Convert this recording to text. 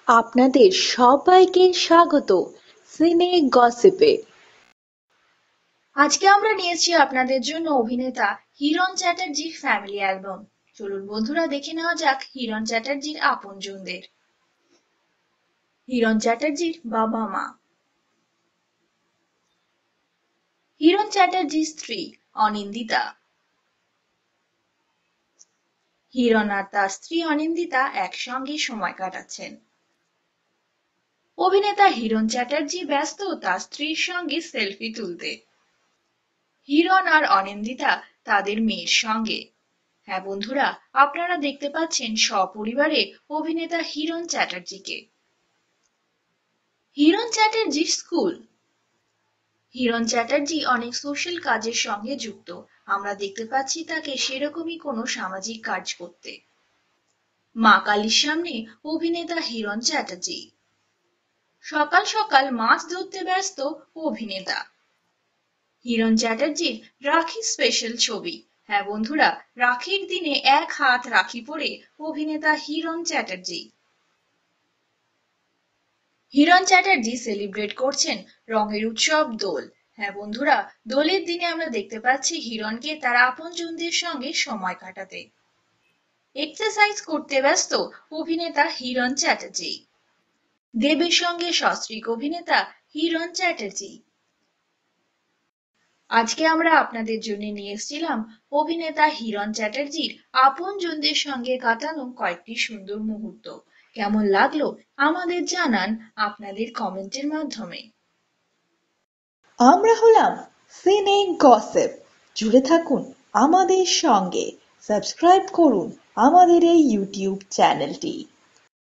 আপনাদের সবাইকে স্বাগত সিনে গসিপে। আজকে আমরা নিয়েছি আপনাদের জন্য অভিনেতা হিরণ চ্যাটার্জির ফ্যামিলি অ্যালবাম। চলুন বন্ধুরা দেখে নেওয়া যাক হিরণ চ্যাটার্জির আপনজনদের। হিরণ চ্যাটার্জির বাবা মা। হিরণ চ্যাটার্জির স্ত্রী অনিন্দিতা। হিরণ আর তার স্ত্রী অনিন্দিতা একসঙ্গে সময় কাটাচ্ছেন। অভিনেতা হিরণ চ্যাটার্জি ব্যস্ত তার স্ত্রীর সঙ্গে সেলফি তুলতে। হিরণ আর অনিন্দিতা তাদের মেয়ের সঙ্গে। হ্যাঁ বন্ধুরা, আপনারা দেখতে পাচ্ছেন সপরিবারে অভিনেতা হিরণ চ্যাটার্জিকে। হিরণ চ্যাটার্জি স্কুল। হিরণ চ্যাটার্জি অনেক সোশ্যাল কাজের সঙ্গে যুক্ত। আমরা দেখতে পাচ্ছি তাকে সেরকমই কোনো সামাজিক কাজ করতে। মা কালীর সামনে অভিনেতা হিরণ চ্যাটার্জি। সকাল সকাল মাছ ধরতে ব্যস্ত অভিনেতা। হিরণ চ্যাটার্জির রাখি স্পেশাল ছবি। হ্যাঁ বন্ধুরা, রাখির দিনে এক হাত রাখি পরে অভিনেতা হিরণ চ্যাটার্জি। হিরণ চ্যাটার্জি সেলিব্রেট করছেন রঙের উৎসব দোল। হ্যাঁ বন্ধুরা, দোলের দিনে আমরা দেখতে পাচ্ছি হিরণকে তার আপনজনদের সঙ্গে সময় কাটাতে। এক্সারসাইজ করতে ব্যস্ত অভিনেতা হিরণ চ্যাটার্জি। দেবের সঙ্গে সস্ত্রীক অভিনেতা হিরণ চ্যাটার্জি। আজকে আমরা আপনাদের জন্য নিয়ে এসেছিলাম অভিনেতা হিরণ চ্যাটার্জির আপনজনদের সঙ্গে কাটানো কয়েকটি সুন্দর মুহূর্ত। কেমন লাগলো আমাদের জানান আপনাদের কমেন্টের মাধ্যমে। আমরা হলাম সিনে গসিপ। জুড়ে থাকুন আমাদের সঙ্গে, সাবস্ক্রাইব করুন আমাদের এই ইউটিউব চ্যানেলটি।